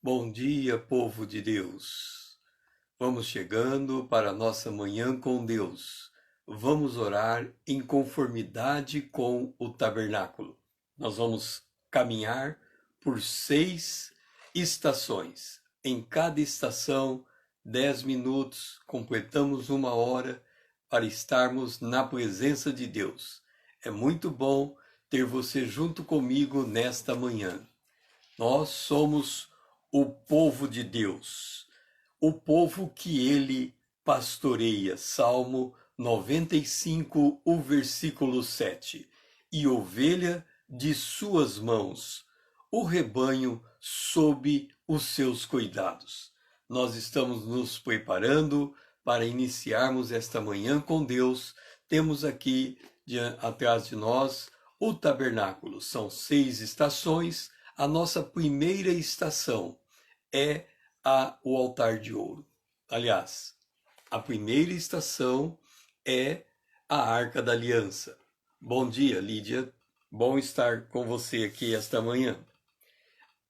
Bom dia, povo de Deus. Vamos chegando para a nossa manhã com Deus. Vamos orar em conformidade com o tabernáculo. Nós vamos caminhar por 6 estações. Em cada estação, 10 minutos, completamos 1 hora para estarmos na presença de Deus. É muito bom ter você junto comigo nesta manhã. Nós somos o povo de Deus, o povo que ele pastoreia. Salmo 95, o versículo 7. E ovelha de suas mãos, o rebanho sob os seus cuidados. Nós estamos nos preparando para iniciarmos esta manhã com Deus. Temos aqui atrás de nós o tabernáculo. São 6 estações. A nossa primeira estação é o altar de ouro. Aliás, a primeira estação é a Arca da Aliança. Bom dia, Lídia. Bom estar com você aqui esta manhã.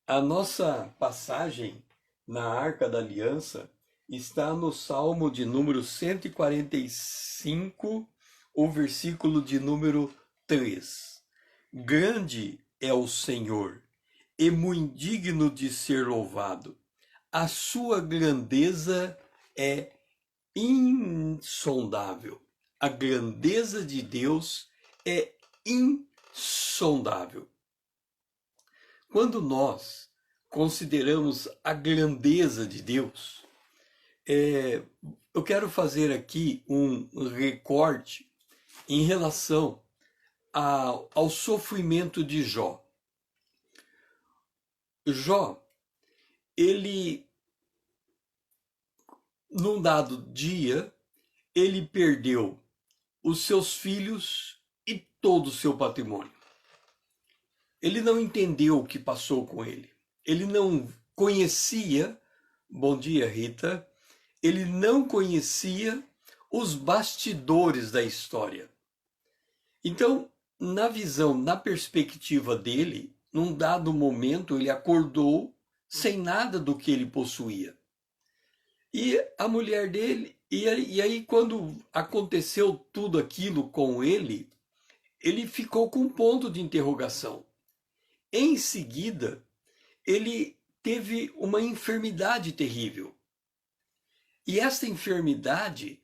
A nossa passagem na Arca da Aliança está no Salmo de número 145, o versículo de número 3. Grande é o Senhor e muito digno de ser louvado. A sua grandeza é insondável. A grandeza de Deus é insondável. Quando nós consideramos a grandeza de Deus, eu quero fazer aqui um recorte em relação ao sofrimento de Jó. Jó, ele, num dado dia, ele perdeu os seus filhos e todo o seu patrimônio. Ele não entendeu o que passou com ele. Ele não conhecia, bom dia, Rita, ele não conhecia os bastidores da história. Então, na visão, na perspectiva dele, num dado momento, ele acordou sem nada do que ele possuía. E a mulher dele, e aí quando aconteceu tudo aquilo com ele, ele ficou com um ponto de interrogação. Em seguida, ele teve uma enfermidade terrível. E esta enfermidade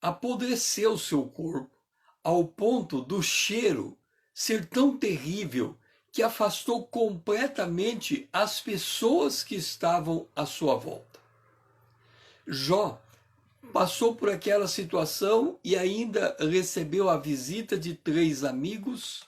apodreceu seu corpo ao ponto do cheiro ser tão terrível que afastou completamente as pessoas que estavam à sua volta. Jó passou por aquela situação e ainda recebeu a visita de 3 amigos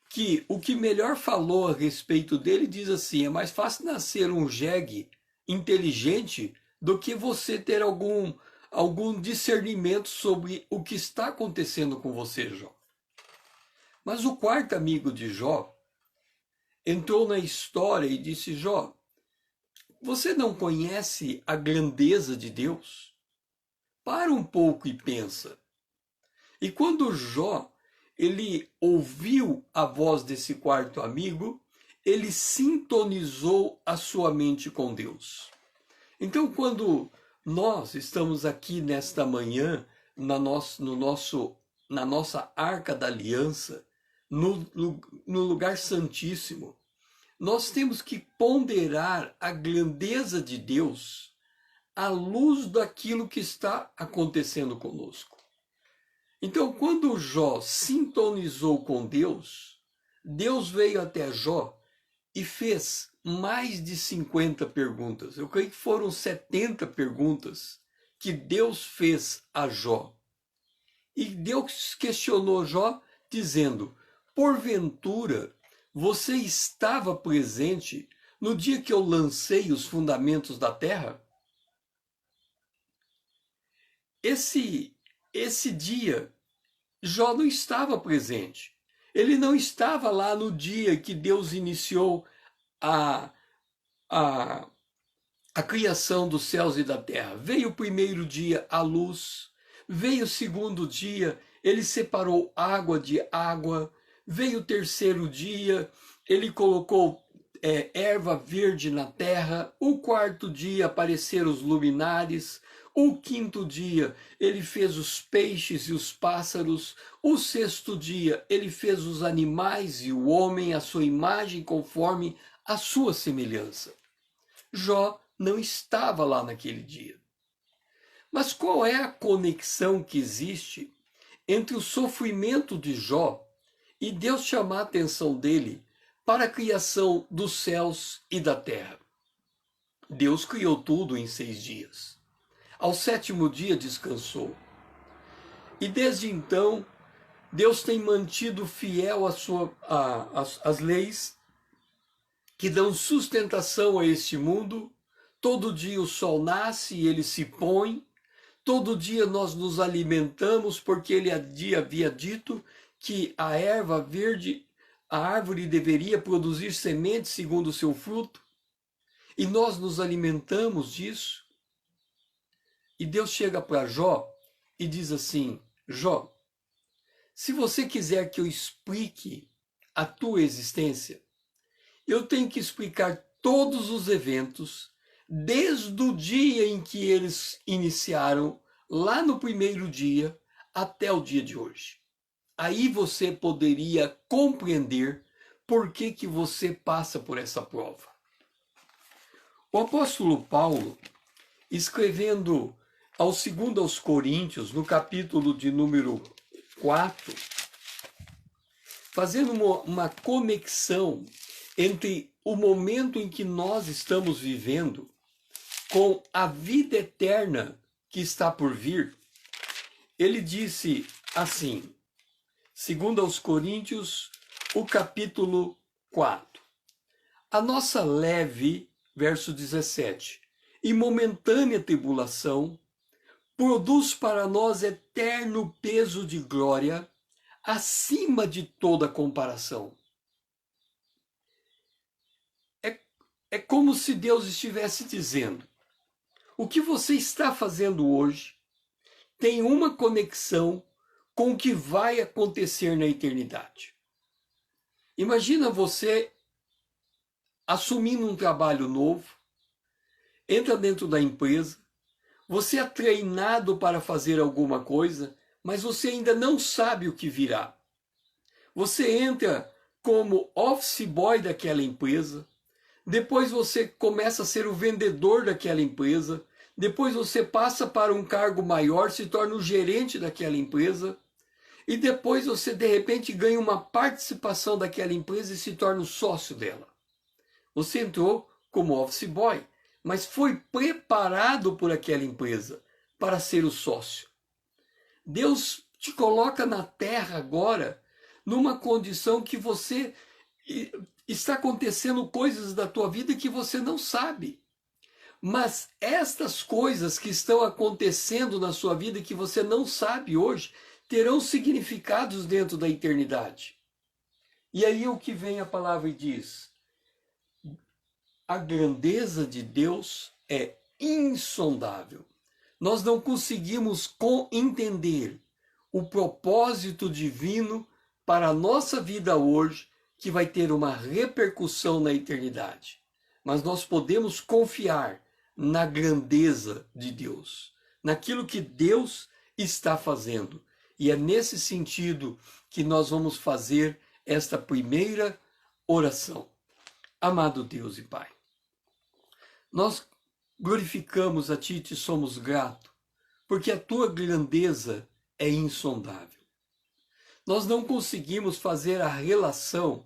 que o que melhor falou a respeito dele diz assim: é mais fácil nascer um jegue inteligente do que você ter algum discernimento sobre o que está acontecendo com você, Jó. Mas o 4º amigo de Jó entrou na história e disse: Jó, você não conhece a grandeza de Deus? Para um pouco e pensa. E quando Jó ele ouviu a voz desse 4º amigo, ele sintonizou a sua mente com Deus. Então, quando nós estamos aqui nesta manhã, na nossa Arca da Aliança, no lugar santíssimo, nós temos que ponderar a grandeza de Deus à luz daquilo que está acontecendo conosco. Então, quando Jó sintonizou com Deus, Deus veio até Jó e fez mais de 50 perguntas. Eu creio que foram 70 perguntas que Deus fez a Jó. E Deus questionou Jó dizendo: porventura você estava presente no dia que eu lancei os fundamentos da terra? Esse dia, Jó não estava presente. Ele não estava lá no dia que Deus iniciou a criação dos céus e da terra. Veio o primeiro dia a luz, veio o segundo dia, ele separou água de água, veio o terceiro dia, ele colocou erva verde na terra, o quarto dia apareceram os luminares, o quinto dia ele fez os peixes e os pássaros, o sexto dia ele fez os animais e o homem à sua imagem conforme a sua semelhança. Jó não estava lá naquele dia. Mas qual é a conexão que existe entre o sofrimento de Jó e Deus chamar a atenção dele para a criação dos céus e da terra? Deus criou tudo em 6 dias. Ao 7º dia descansou. E desde então, Deus tem mantido fiel às leis que dão sustentação a este mundo. Todo dia o sol nasce e ele se põe. Todo dia nós nos alimentamos, porque ele havia dito que a erva verde, a árvore deveria produzir sementes segundo o seu fruto. E nós nos alimentamos disso. E Deus chega para Jó e diz assim: Jó, se você quiser que eu explique a tua existência, eu tenho que explicar todos os eventos desde o dia em que eles iniciaram, lá no primeiro dia, até o dia de hoje. Aí você poderia compreender por que você passa por essa prova. O apóstolo Paulo, escrevendo aos Coríntios, no capítulo de número 4, fazendo uma conexão entre o momento em que nós estamos vivendo com a vida eterna que está por vir, ele disse assim, segundo aos Coríntios, o capítulo 4. A nossa leve, verso 17, e momentânea tribulação produz para nós eterno peso de glória acima de toda comparação. É como se Deus estivesse dizendo: o que você está fazendo hoje tem uma conexão com o que vai acontecer na eternidade. Imagina você assumindo um trabalho novo, entra dentro da empresa, você é treinado para fazer alguma coisa, mas você ainda não sabe o que virá. Você entra como office boy daquela empresa, depois você começa a ser o vendedor daquela empresa, depois você passa para um cargo maior, se torna o gerente daquela empresa, e depois você de repente ganha uma participação daquela empresa e se torna o sócio dela. Você entrou como office boy, mas foi preparado por aquela empresa para ser o sócio. Deus te coloca na terra agora numa condição que você está acontecendo coisas da tua vida que você não sabe. Mas estas coisas que estão acontecendo na sua vida que você não sabe hoje, terão significados dentro da eternidade. E aí o que vem a palavra e diz: a grandeza de Deus é insondável. Nós não conseguimos entender o propósito divino para a nossa vida hoje, que vai ter uma repercussão na eternidade. Mas nós podemos confiar na grandeza de Deus, naquilo que Deus está fazendo. E é nesse sentido que nós vamos fazer esta primeira oração. Amado Deus e Pai, nós glorificamos a Ti e te somos gratos, porque a Tua grandeza é insondável. Nós não conseguimos fazer a relação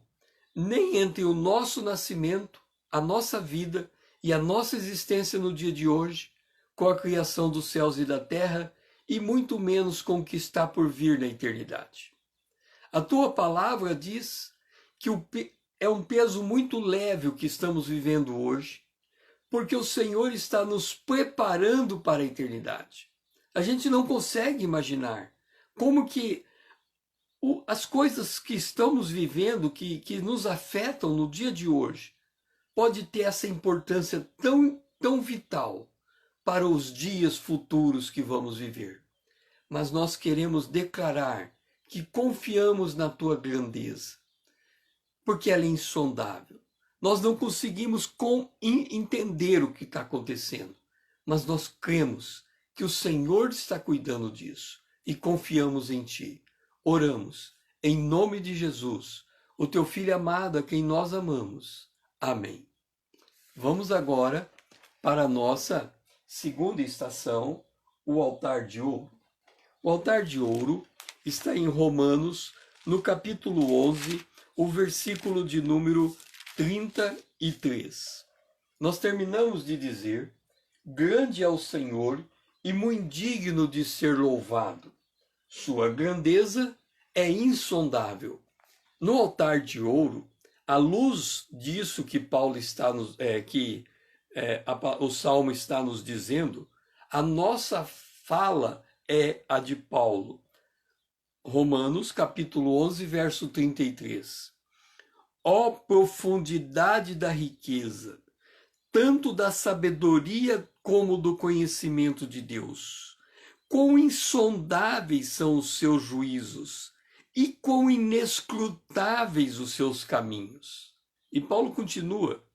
nem entre o nosso nascimento, a nossa vida e a nossa existência no dia de hoje, com a criação dos céus e da terra, e muito menos com o que está por vir na eternidade. A Tua palavra diz que é um peso muito leve o que estamos vivendo hoje, porque o Senhor está nos preparando para a eternidade. A gente não consegue imaginar como que as coisas que estamos vivendo, que nos afetam no dia de hoje, pode ter essa importância tão vital para os dias futuros que vamos viver. Mas nós queremos declarar que confiamos na Tua grandeza, porque ela é insondável. Nós não conseguimos entender o que está acontecendo, mas nós cremos que o Senhor está cuidando disso e confiamos em Ti. Oramos em nome de Jesus, o Teu Filho amado a quem nós amamos. Amém. Vamos agora para a nossa segunda estação, o altar de ouro. O altar de ouro está em Romanos, no capítulo 11, o versículo de número 33. Nós terminamos de dizer: grande é o Senhor e muito digno de ser louvado. Sua grandeza é insondável. No altar de ouro, à luz disso que Paulo está o Salmo está nos dizendo, a nossa fala é a de Paulo. Romanos, capítulo 11, verso 33. Ó profundidade da riqueza, tanto da sabedoria como do conhecimento de Deus! Quão insondáveis são os seus juízos e quão inescrutáveis os seus caminhos. E Paulo continua: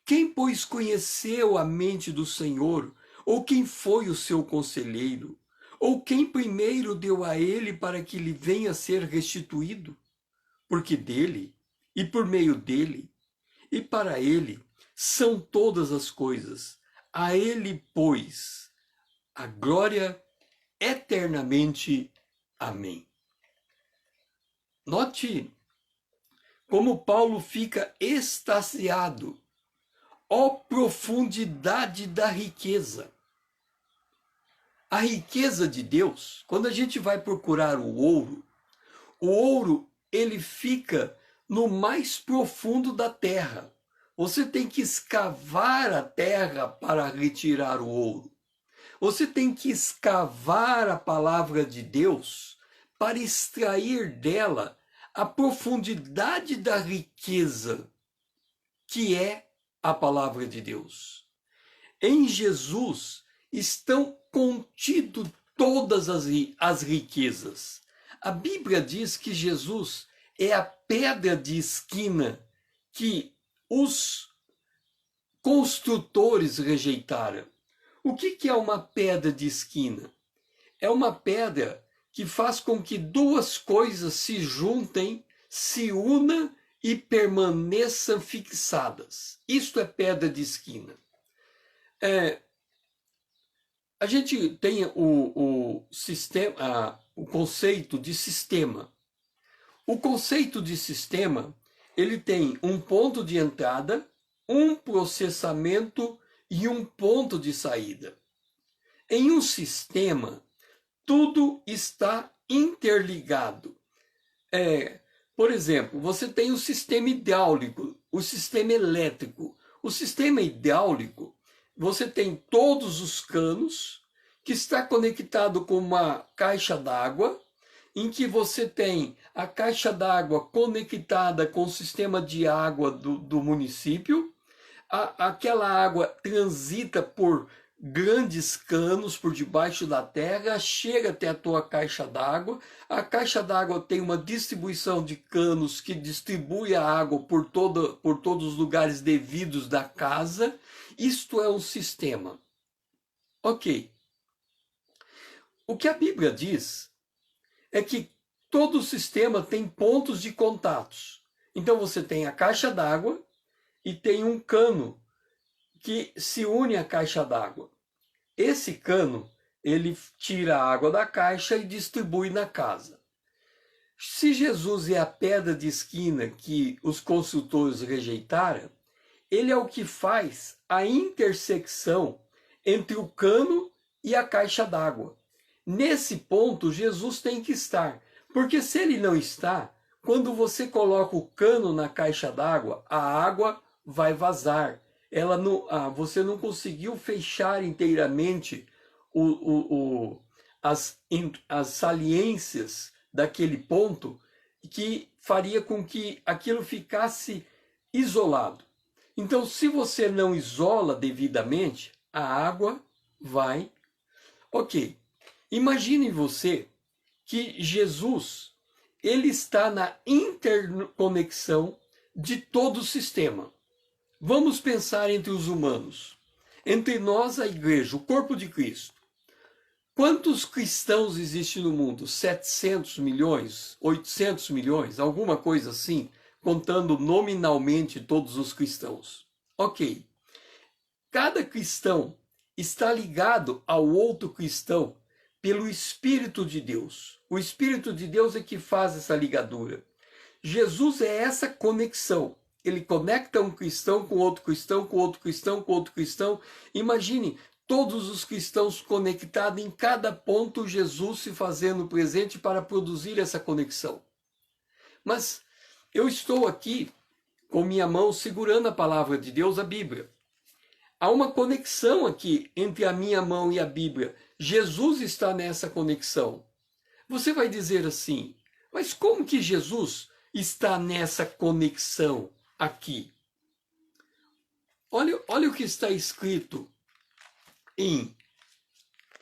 quem, pois, conheceu a mente do Senhor? Ou quem foi o seu conselheiro? Ou quem primeiro deu a ele para que lhe venha a ser restituído? Porque dele, e por meio dele, e para ele, são todas as coisas. A ele, pois, a glória eternamente. Amém. Note como Paulo fica extasiado. Ó profundidade da riqueza! A riqueza de Deus, quando a gente vai procurar o ouro ele fica no mais profundo da terra. Você tem que escavar a terra para retirar o ouro. Você tem que escavar a palavra de Deus para extrair dela a profundidade da riqueza que é a palavra de Deus. Em Jesus estão contidas todas as riquezas. A Bíblia diz que Jesus é a pedra de esquina que os construtores rejeitaram. O que é uma pedra de esquina? É uma pedra que faz com que duas coisas se juntem, se unam e permaneçam fixadas. Isto é pedra de esquina. A gente tem o conceito de sistema. O conceito de sistema, ele tem um ponto de entrada, um processamento e um ponto de saída. Em um sistema, tudo está interligado. Por exemplo, você tem o sistema hidráulico, o sistema elétrico. O sistema hidráulico, você tem todos os canos, que está conectado com uma caixa d'água, em que você tem a caixa d'água conectada com o sistema de água do município. Aquela água transita por grandes canos por debaixo da terra, chega até a tua caixa d'água. A caixa d'água tem uma distribuição de canos que distribui a água por todos os lugares devidos da casa. Isto é um sistema. Ok. O que a Bíblia diz é que todo sistema tem pontos de contatos. Então você tem a caixa d'água e tem um cano que se une à caixa d'água. Esse cano, ele tira a água da caixa e distribui na casa. Se Jesus é a pedra de esquina que os construtores rejeitaram, ele é o que faz a intersecção entre o cano e a caixa d'água. Nesse ponto, Jesus tem que estar, porque se ele não está, quando você coloca o cano na caixa d'água, a água vai vazar. Você não conseguiu fechar inteiramente as saliências daquele ponto que faria com que aquilo ficasse isolado. Então, se você não isola devidamente, a água vai. Ok. Imagine você que Jesus, ele está na interconexão de todo o sistema. Vamos pensar entre os humanos, entre nós, a igreja, o corpo de Cristo. Quantos cristãos existem no mundo? 700 milhões? 800 milhões? Alguma coisa assim, contando nominalmente todos os cristãos. Ok. Cada cristão está ligado ao outro cristão pelo Espírito de Deus. O Espírito de Deus é que faz essa ligadura. Jesus é essa conexão. Ele conecta um cristão com outro cristão, com outro cristão, com outro cristão. Imagine todos os cristãos conectados em cada ponto, Jesus se fazendo presente para produzir essa conexão. Mas eu estou aqui com minha mão segurando a palavra de Deus, a Bíblia. Há uma conexão aqui entre a minha mão e a Bíblia. Jesus está nessa conexão. Você vai dizer assim, mas como que Jesus está nessa conexão aqui? Olha o que está escrito em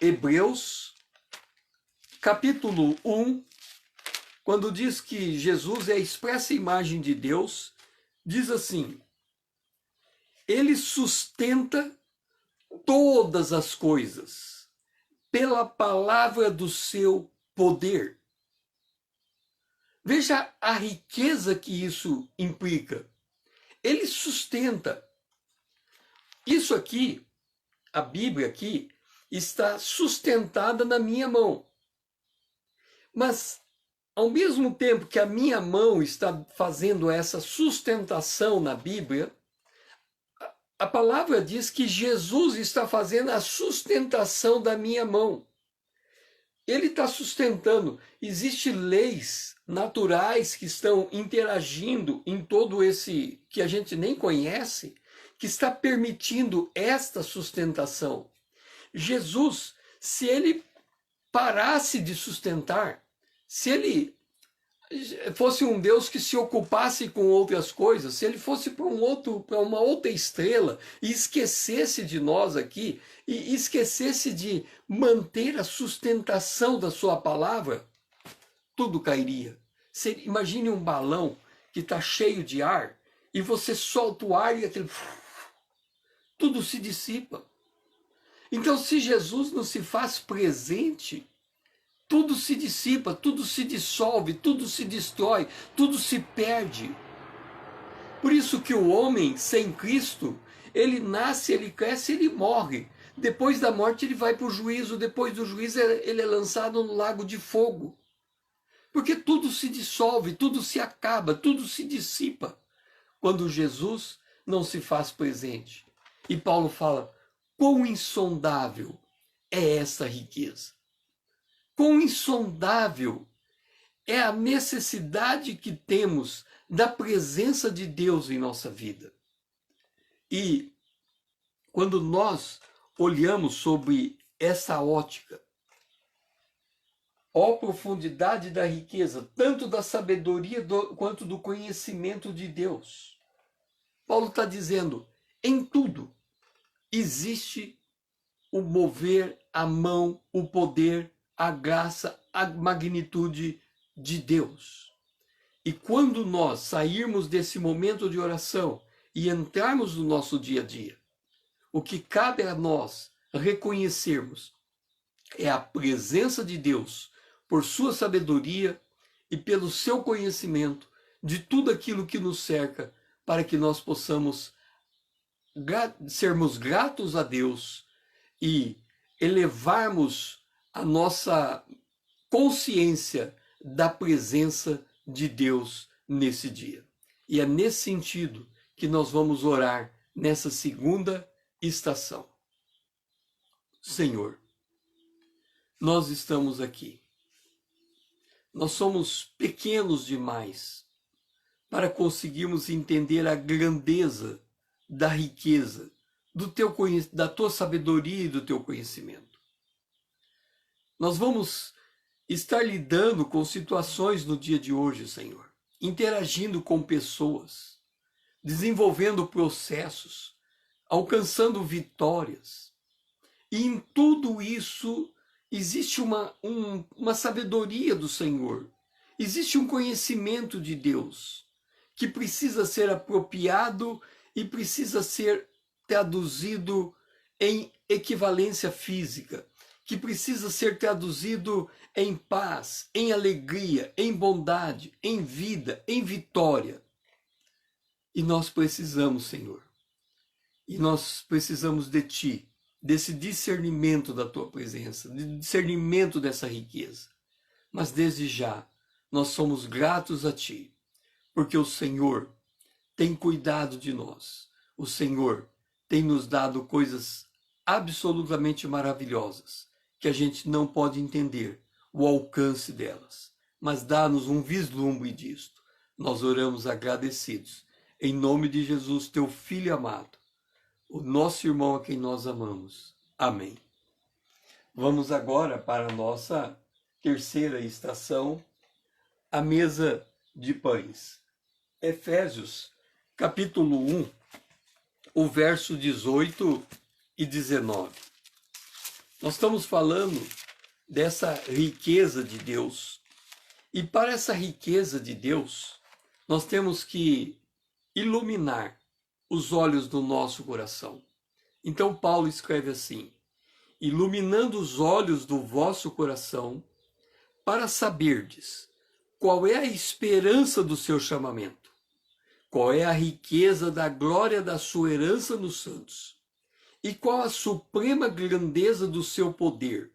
Hebreus, capítulo 1, quando diz que Jesus é a expressa imagem de Deus, diz assim: ele sustenta todas as coisas pela palavra do seu poder. Veja a riqueza que isso implica. Ele sustenta. Isso aqui, a Bíblia aqui, está sustentada na minha mão. Mas, ao mesmo tempo que a minha mão está fazendo essa sustentação na Bíblia, a palavra diz que Jesus está fazendo a sustentação da minha mão. Ele está sustentando. Existem leis naturais que estão interagindo em todo esse que a gente nem conhece, que está permitindo esta sustentação. Jesus, se ele parasse de sustentar, se ele fosse um Deus que se ocupasse com outras coisas, se ele fosse para uma outra estrela e esquecesse de nós aqui, e esquecesse de manter a sustentação da sua palavra, tudo cairia. Imagine um balão que está cheio de ar e você solta o ar e aquele... tudo se dissipa. Então, se Jesus não se faz presente, tudo se dissipa, tudo se dissolve, tudo se destrói, tudo se perde. Por isso que o homem sem Cristo, ele nasce, ele cresce, ele morre. Depois da morte ele vai para o juízo, depois do juízo ele é lançado no lago de fogo. Porque tudo se dissolve, tudo se acaba, tudo se dissipa quando Jesus não se faz presente. E Paulo fala, quão insondável é essa riqueza. Quão insondável é a necessidade que temos da presença de Deus em nossa vida. E quando nós olhamos sobre essa ótica, ó profundidade da riqueza, tanto da sabedoria quanto do conhecimento de Deus. Paulo está dizendo, em tudo existe o mover, a mão, o poder, a graça, a magnitude de Deus. E quando nós sairmos desse momento de oração e entrarmos no nosso dia a dia, o que cabe a nós reconhecermos é a presença de Deus por sua sabedoria e pelo seu conhecimento de tudo aquilo que nos cerca, para que nós possamos sermos gratos a Deus e elevarmos a nossa consciência da presença de Deus nesse dia. E é nesse sentido que nós vamos orar nessa segunda estação. Senhor, nós estamos aqui. Nós somos pequenos demais para conseguirmos entender a grandeza da riqueza, da tua sabedoria e do teu conhecimento. Nós vamos estar lidando com situações no dia de hoje, Senhor, interagindo com pessoas, desenvolvendo processos, alcançando vitórias. E em tudo isso existe uma sabedoria do Senhor, existe um conhecimento de Deus que precisa ser apropriado e precisa ser traduzido em equivalência física, que precisa ser traduzido em paz, em alegria, em bondade, em vida, em vitória. E nós precisamos, Senhor, e nós precisamos de Ti, desse discernimento da Tua presença, de discernimento dessa riqueza. Mas desde já, nós somos gratos a Ti, porque o Senhor tem cuidado de nós. O Senhor tem nos dado coisas absolutamente maravilhosas, que a gente não pode entender o alcance delas, mas dá-nos um vislumbre disto. Nós oramos agradecidos, em nome de Jesus, Teu Filho amado, o nosso irmão a quem nós amamos. Amém. Vamos agora para a nossa terceira estação, a mesa de pães. Efésios, capítulo 1, o verso 18 e 19. Nós estamos falando dessa riqueza de Deus. E para essa riqueza de Deus, nós temos que iluminar os olhos do nosso coração. Então Paulo escreve assim: iluminando os olhos do vosso coração, para saberdes qual é a esperança do seu chamamento, qual é a riqueza da glória da sua herança nos santos, e qual a suprema grandeza do seu poder,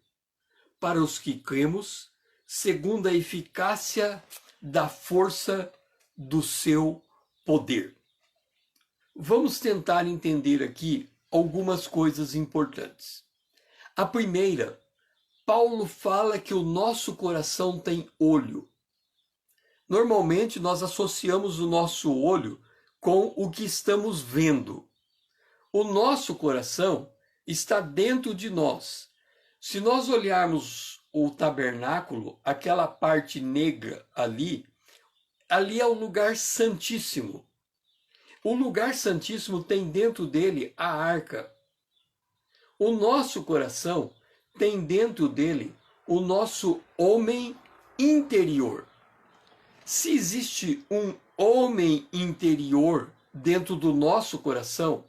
para os que cremos, segundo a eficácia da força do seu poder. Vamos tentar entender aqui algumas coisas importantes. A primeira, Paulo fala que o nosso coração tem olho. Normalmente nós associamos o nosso olho com o que estamos vendo. O nosso coração está dentro de nós. Se nós olharmos o tabernáculo, aquela parte negra ali é o lugar santíssimo. O lugar santíssimo tem dentro dele a arca. O nosso coração tem dentro dele o nosso homem interior. Se existe um homem interior dentro do nosso coração,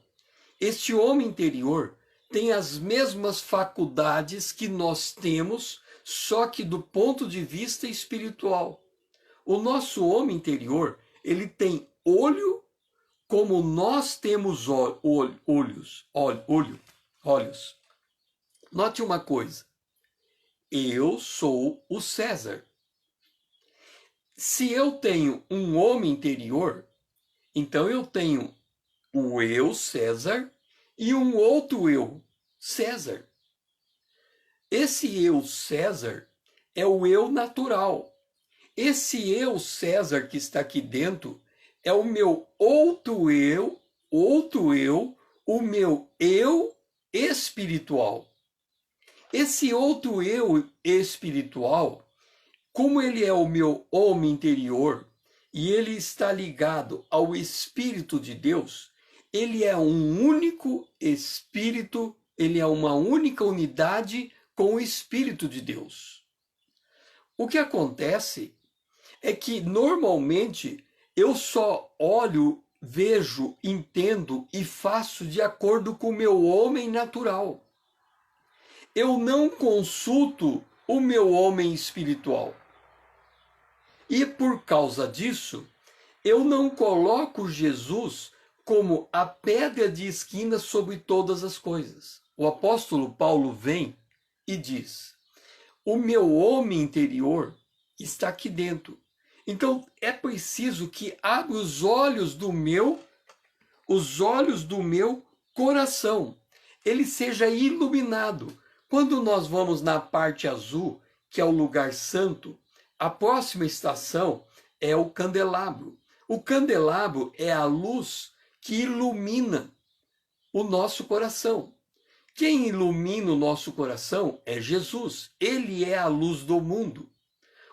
este homem interior tem as mesmas faculdades que nós temos, só que do ponto de vista espiritual. O nosso homem interior, ele tem olho como nós temos olhos. Note uma coisa. Eu sou o César. Se eu tenho um homem interior, então eu tenho o eu, César, e um outro eu, César. Esse eu, César, é o eu natural. Esse eu, César, que está aqui dentro, é o meu outro eu, o meu eu espiritual. Esse outro eu espiritual, como ele é o meu homem interior e ele está ligado ao Espírito de Deus, ele é um único Espírito, ele é uma única unidade com o Espírito de Deus. O que acontece é que normalmente eu só olho, vejo, entendo e faço de acordo com o meu homem natural. Eu não consulto o meu homem espiritual. E por causa disso, eu não coloco Jesus como a pedra de esquina sobre todas as coisas. O apóstolo Paulo vem e diz: o meu homem interior está aqui dentro. Então é preciso que abra os olhos do meu coração. Ele seja iluminado. Quando nós vamos na parte azul, que é o lugar santo, a próxima estação é o candelabro. O candelabro é a luz que ilumina o nosso coração. Quem ilumina o nosso coração é Jesus. Ele é a luz do mundo.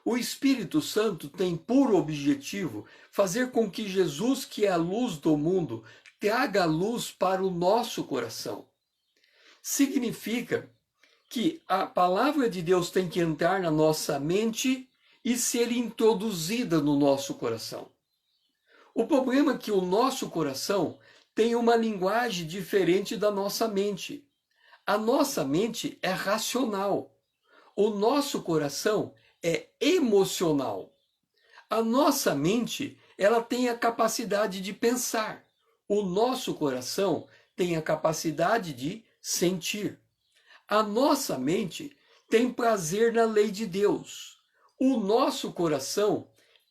O Espírito Santo tem por objetivo fazer com que Jesus, que é a luz do mundo, traga a luz para o nosso coração. Significa que a palavra de Deus tem que entrar na nossa mente e ser introduzida no nosso coração. O problema é que o nosso coração tem uma linguagem diferente da nossa mente. A nossa mente é racional. O nosso coração é emocional. A nossa mente, ela tem a capacidade de pensar. O nosso coração tem a capacidade de sentir. A nossa mente tem prazer na lei de Deus. O nosso coração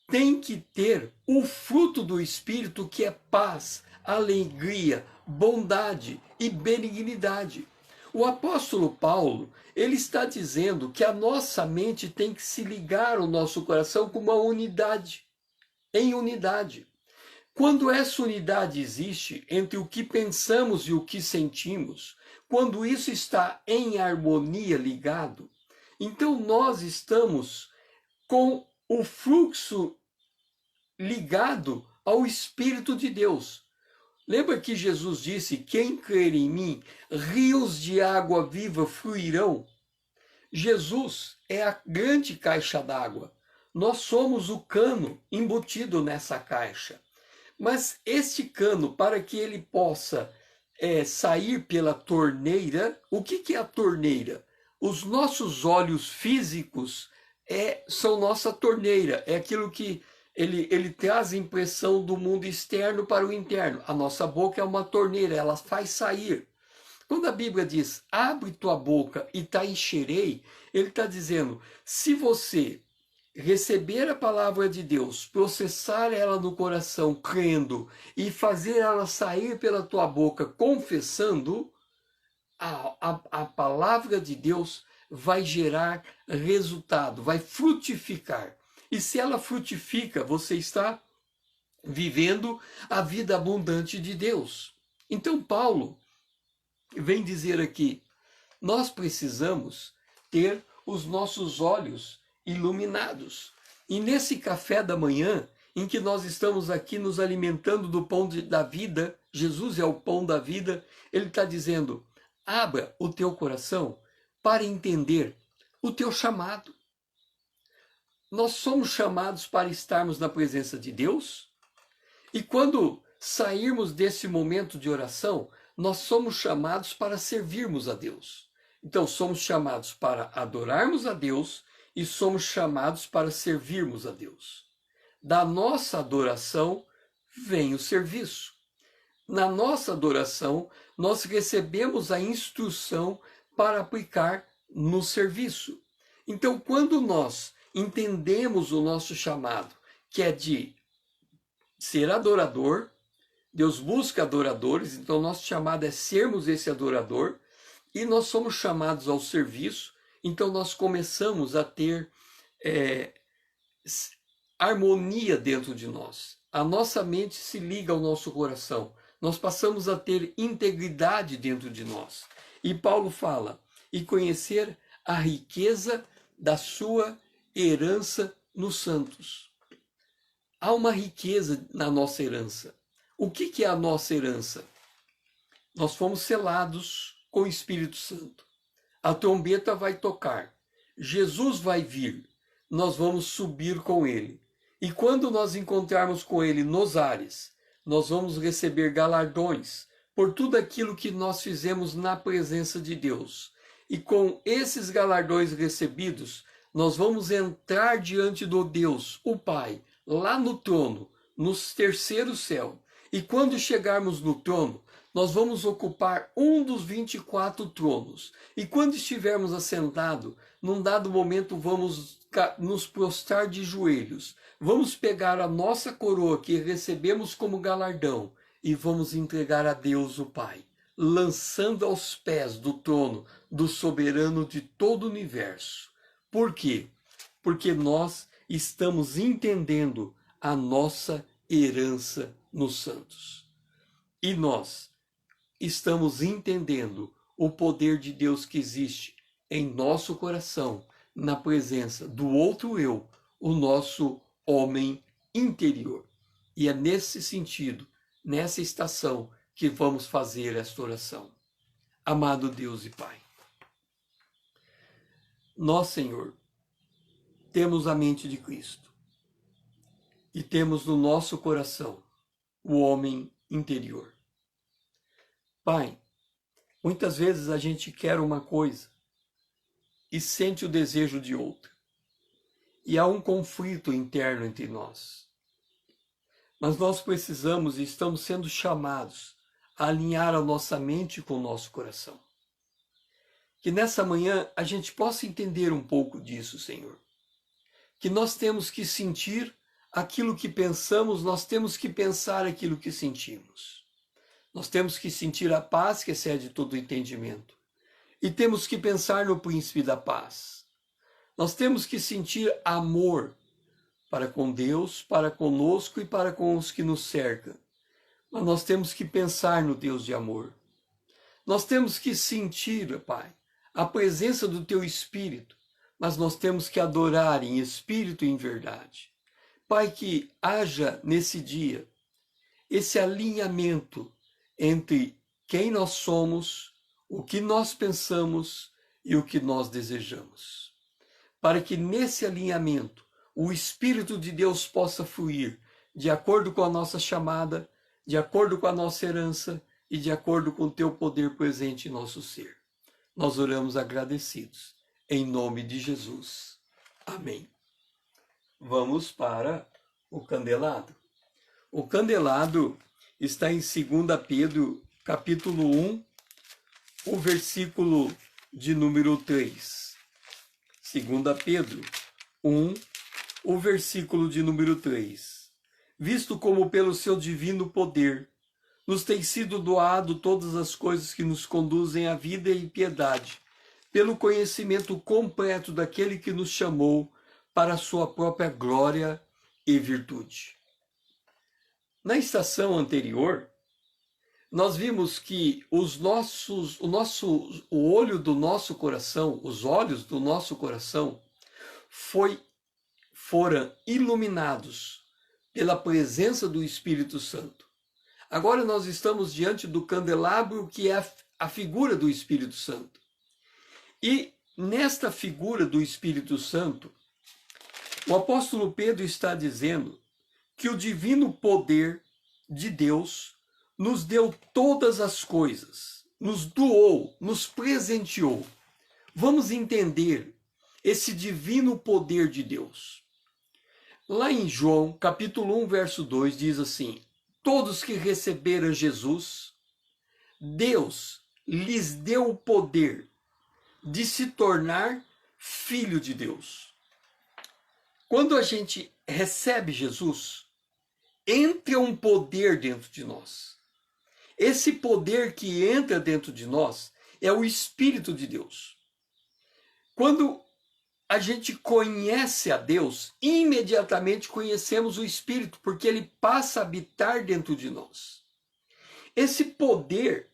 tem que ter o fruto do Espírito, que é paz, alegria, bondade e benignidade. O apóstolo Paulo, ele está dizendo que a nossa mente tem que se ligar ao nosso coração com uma unidade, em unidade. Quando essa unidade existe entre o que pensamos e o que sentimos, quando isso está em harmonia ligado, então nós estamos com o fluxo ligado ao Espírito de Deus. Lembra que Jesus disse: quem crer em mim, rios de água viva fluirão? Jesus é a grande caixa d'água. Nós somos o cano embutido nessa caixa. Mas este cano, para que ele possa sair pela torneira, o que é a torneira? Os nossos olhos físicos são nossa torneira, é aquilo que ele traz a impressão do mundo externo para o interno. A nossa boca é uma torneira, ela faz sair. Quando a Bíblia diz, abre tua boca e te encherei, ele está dizendo, se você receber a palavra de Deus, processar ela no coração, crendo, e fazer ela sair pela tua boca, confessando, a palavra de Deus vai gerar resultado, vai frutificar. E se ela frutifica, você está vivendo a vida abundante de Deus. Então Paulo vem dizer aqui, nós precisamos ter os nossos olhos iluminados. E nesse café da manhã, em que nós estamos aqui nos alimentando do pão da vida, Jesus é o pão da vida, ele está dizendo, abra o teu coração para entender o teu chamado. Nós somos chamados para estarmos na presença de Deus, e quando sairmos desse momento de oração, nós somos chamados para servirmos a Deus. Então, somos chamados para adorarmos a Deus e somos chamados para servirmos a Deus. Da nossa adoração vem o serviço. Na nossa adoração, nós recebemos a instrução para aplicar no serviço. Então, quando nós entendemos o nosso chamado, que é de ser adorador, Deus busca adoradores, então nosso chamado é sermos esse adorador, e nós somos chamados ao serviço, então nós começamos a ter harmonia dentro de nós. A nossa mente se liga ao nosso coração, nós passamos a ter integridade dentro de nós. E Paulo fala, e conhecer a riqueza da sua herança nos santos. Há uma riqueza na nossa herança. O que é a nossa herança? Nós fomos selados com o Espírito Santo. A trombeta vai tocar. Jesus vai vir. Nós vamos subir com ele. E quando nós encontrarmos com ele nos ares, nós vamos receber galardões por tudo aquilo que nós fizemos na presença de Deus. E com esses galardões recebidos, nós vamos entrar diante do Deus, o Pai, lá no trono, no terceiro céu. E quando chegarmos no trono, nós vamos ocupar um dos 24 tronos. E quando estivermos assentados, num dado momento vamos nos prostrar de joelhos. Vamos pegar a nossa coroa que recebemos como galardão e vamos entregar a Deus o Pai, lançando aos pés do trono do soberano de todo o universo. Por quê? Porque nós estamos entendendo a nossa herança nos santos. E nós estamos entendendo o poder de Deus que existe em nosso coração, na presença do outro eu, o nosso homem interior. E é nesse sentido, nessa estação, que vamos fazer esta oração. Amado Deus e Pai, nós, Senhor, temos a mente de Cristo e temos no nosso coração o homem interior. Pai, muitas vezes a gente quer uma coisa e sente o desejo de outra. E há um conflito interno entre nós. Mas nós precisamos e estamos sendo chamados a alinhar a nossa mente com o nosso coração. Que nessa manhã a gente possa entender um pouco disso, Senhor. Que nós temos que sentir aquilo que pensamos, nós temos que pensar aquilo que sentimos. Nós temos que sentir a paz que excede todo entendimento. E temos que pensar no príncipe da paz. Nós temos que sentir amor para com Deus, para conosco e para com os que nos cercam. Mas nós temos que pensar no Deus de amor. Nós temos que sentir, Pai, a presença do Teu Espírito, mas nós temos que adorar em espírito e em verdade. Pai, que haja nesse dia esse alinhamento entre quem nós somos, o que nós pensamos e o que nós desejamos. Para que nesse alinhamento o Espírito de Deus possa fluir de acordo com a nossa chamada, de acordo com a nossa herança e de acordo com o Teu poder presente em nosso ser. Nós oramos agradecidos, em nome de Jesus. Amém. Vamos para o candelado. O candelado está em 2 Pedro, capítulo 1, o versículo de número 3. 2 Pedro 1, o versículo de número 3. Visto como pelo seu divino poder nos tem sido doado todas as coisas que nos conduzem à vida e piedade, pelo conhecimento completo daquele que nos chamou para a sua própria glória e virtude. Na estação anterior, nós vimos que o olho do nosso coração, os olhos do nosso coração, foram iluminados pela presença do Espírito Santo. Agora nós estamos diante do candelabro, que é a figura do Espírito Santo. E nesta figura do Espírito Santo, o apóstolo Pedro está dizendo que o divino poder de Deus nos deu todas as coisas, nos doou, nos presenteou. Vamos entender esse divino poder de Deus. Lá em João, capítulo 1, verso 2, diz assim: todos que receberam Jesus, Deus lhes deu o poder de se tornar filho de Deus. Quando a gente recebe Jesus, entra um poder dentro de nós. Esse poder que entra dentro de nós é o Espírito de Deus. Quando a gente conhece a Deus, imediatamente conhecemos o Espírito, porque ele passa a habitar dentro de nós. Esse poder,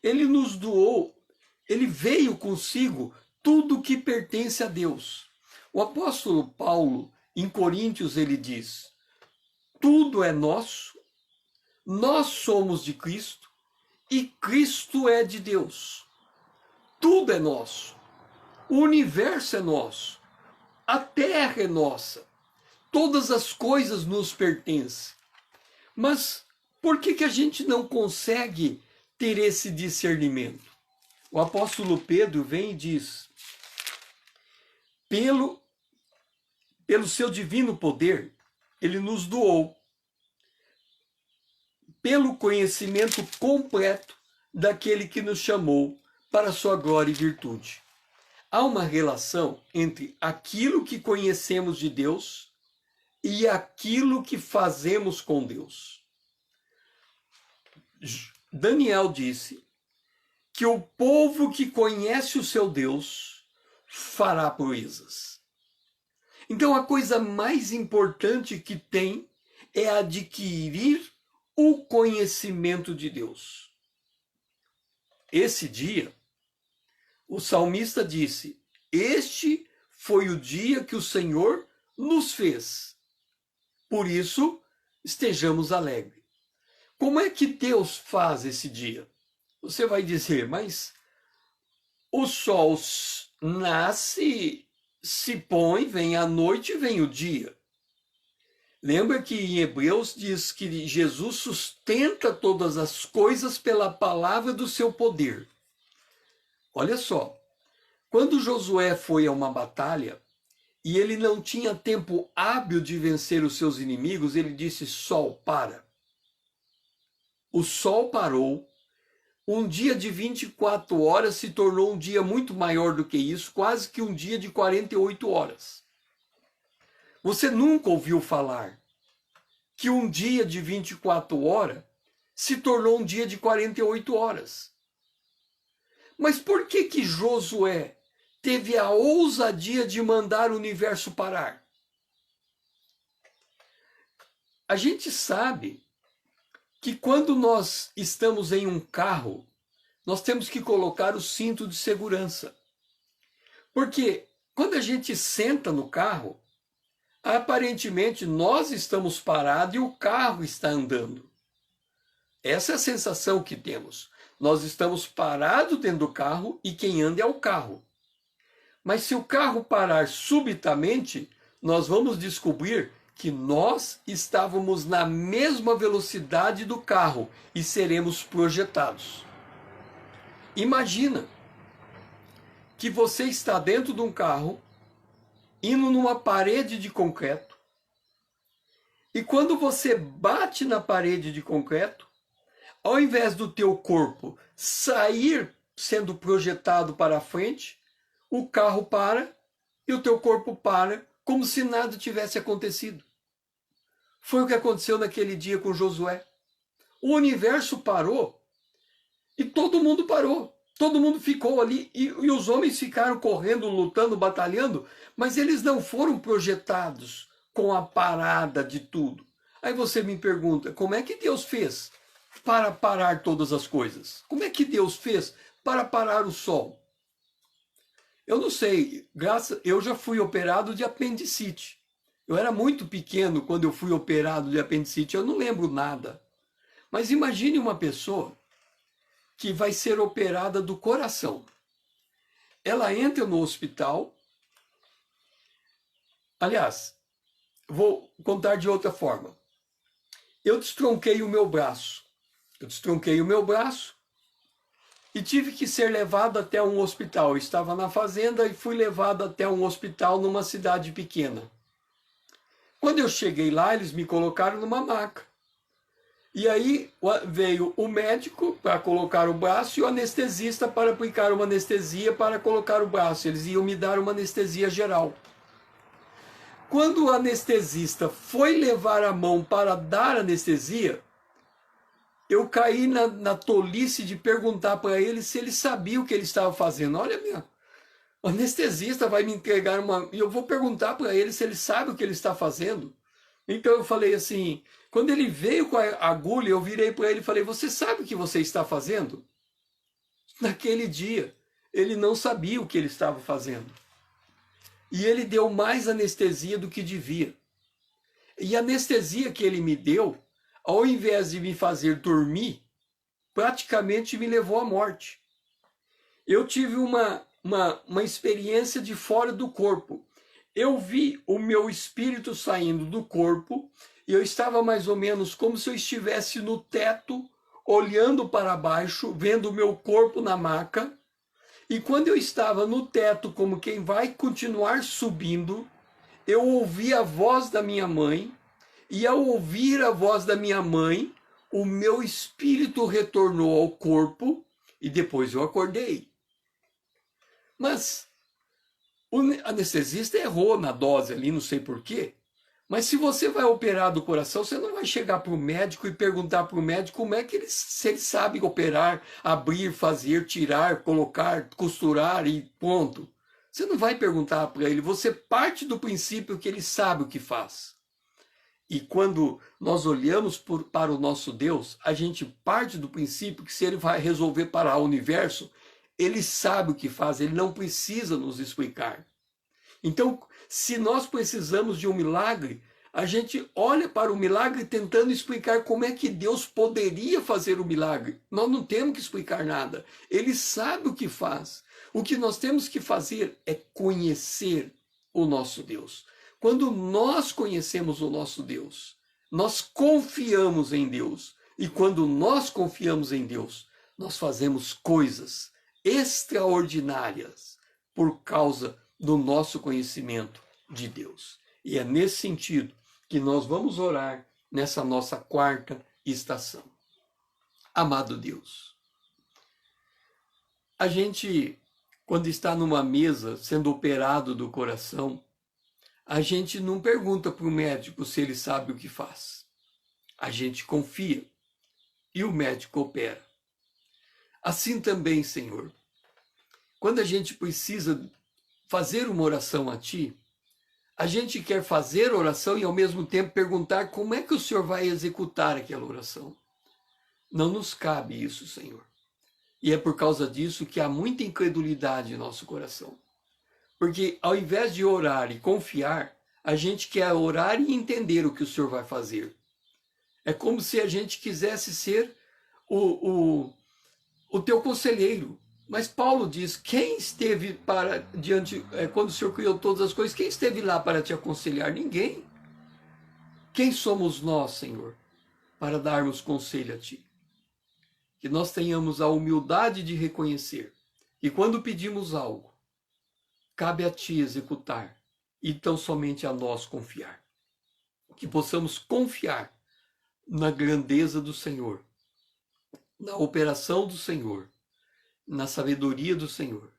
ele nos doou, ele veio consigo tudo que pertence a Deus. O apóstolo Paulo, em Coríntios, ele diz: tudo é nosso, nós somos de Cristo e Cristo é de Deus. Tudo é nosso. O universo é nosso. A terra é nossa. Todas as coisas nos pertencem. Mas por que a gente não consegue ter esse discernimento? O apóstolo Pedro vem e diz: pelo seu divino poder, ele nos doou, pelo conhecimento completo daquele que nos chamou para a sua glória e virtude. Há uma relação entre aquilo que conhecemos de Deus e aquilo que fazemos com Deus. Daniel disse que o povo que conhece o seu Deus fará proezas. Então a coisa mais importante que tem é adquirir o conhecimento de Deus. Esse dia, o salmista disse: este foi o dia que o Senhor nos fez. Por isso, estejamos alegres. Como é que Deus faz esse dia? Você vai dizer: mas o sol nasce, se põe, vem a noite, vem o dia. Lembra que em Hebreus diz que Jesus sustenta todas as coisas pela palavra do seu poder. Olha só, quando Josué foi a uma batalha e ele não tinha tempo hábil de vencer os seus inimigos, ele disse: Sol, para. O sol parou. Um dia de 24 horas se tornou um dia muito maior do que isso, quase que um dia de 48 horas. Você nunca ouviu falar que um dia de 24 horas se tornou um dia de 48 horas. Mas por que Josué teve a ousadia de mandar o universo parar? A gente sabe que quando nós estamos em um carro, nós temos que colocar o cinto de segurança. Porque quando a gente senta no carro, aparentemente nós estamos parados e o carro está andando. Essa é a sensação que temos. Nós estamos parados dentro do carro e quem anda é o carro. Mas se o carro parar subitamente, nós vamos descobrir que nós estávamos na mesma velocidade do carro e seremos projetados. Imagina que você está dentro de um carro, indo numa parede de concreto, e quando você bate na parede de concreto, ao invés do teu corpo sair sendo projetado para a frente, o carro para e o teu corpo para, como se nada tivesse acontecido. Foi o que aconteceu naquele dia com Josué. O universo parou e todo mundo parou. Todo mundo ficou ali e os homens ficaram correndo, lutando, batalhando, mas eles não foram projetados com a parada de tudo. Aí você me pergunta, como é que Deus fez para parar todas as coisas? Como é que Deus fez para parar o sol? Eu não sei, eu já fui operado de apendicite. Eu era muito pequeno quando eu fui operado de apendicite, eu não lembro nada. Mas imagine uma pessoa que vai ser operada do coração. Ela entra no hospital. Aliás, vou contar de outra forma. Eu destronquei o meu braço. E tive que ser levado até um hospital. Eu estava na fazenda e fui levado até um hospital numa cidade pequena. Quando eu cheguei lá, eles me colocaram numa maca. E aí veio o médico para colocar o braço e o anestesista para aplicar uma anestesia para colocar o braço. Eles iam me dar uma anestesia geral. Quando o anestesista foi levar a mão para dar anestesia, eu caí na tolice de perguntar para ele se ele sabia o que ele estava fazendo. Olha, o anestesista vai me entregar uma... E eu vou perguntar para ele se ele sabe o que ele está fazendo. Então eu falei assim... Quando ele veio com a agulha, eu virei para ele e falei, você sabe o que você está fazendo? Naquele dia, ele não sabia o que ele estava fazendo. E ele deu mais anestesia do que devia. E a anestesia que ele me deu, ao invés de me fazer dormir, praticamente me levou à morte. Eu tive uma experiência de fora do corpo. Eu vi o meu espírito saindo do corpo, e eu estava mais ou menos como se eu estivesse no teto, olhando para baixo, vendo o meu corpo na maca. E quando eu estava no teto, como quem vai continuar subindo, eu ouvi a voz da minha mãe. E ao ouvir a voz da minha mãe, o meu espírito retornou ao corpo e depois eu acordei. Mas o anestesista errou na dose ali, não sei porquê. Mas se você vai operar do coração, você não vai chegar para o médico e perguntar para o médico como é que se ele sabe operar, abrir, fazer, tirar, colocar, costurar e ponto. Você não vai perguntar para ele, você parte do princípio que ele sabe o que faz. E quando nós olhamos para o nosso Deus, a gente parte do princípio que se ele vai resolver parar o universo, ele sabe o que faz, ele não precisa nos explicar. Então, se nós precisamos de um milagre, a gente olha para o milagre tentando explicar como é que Deus poderia fazer o milagre. Nós não temos que explicar nada. Ele sabe o que faz. O que nós temos que fazer é conhecer o nosso Deus. Quando nós conhecemos o nosso Deus, nós confiamos em Deus. E quando nós confiamos em Deus, nós fazemos coisas extraordinárias por causa do nosso conhecimento de Deus. E é nesse sentido que nós vamos orar nessa nossa quarta estação. Amado Deus, a gente, quando está numa mesa sendo operado do coração, a gente não pergunta para o médico se ele sabe o que faz. A gente confia e o médico opera. Assim também, Senhor, quando a gente precisa fazer uma oração a Ti, a gente quer fazer oração e ao mesmo tempo perguntar como é que o Senhor vai executar aquela oração. Não nos cabe isso, Senhor. E é por causa disso que há muita incredulidade em nosso coração. Porque ao invés de orar e confiar, a gente quer orar e entender o que o Senhor vai fazer. É como se a gente quisesse ser o teu conselheiro. Mas Paulo diz, quem esteve quando o Senhor criou todas as coisas, quem esteve lá para te aconselhar? Ninguém. Quem somos nós, Senhor, para darmos conselho a Ti? Que nós tenhamos a humildade de reconhecer que quando pedimos algo, cabe a Ti executar, e tão somente a nós confiar. Que possamos confiar na grandeza do Senhor, na operação do Senhor, na sabedoria do Senhor.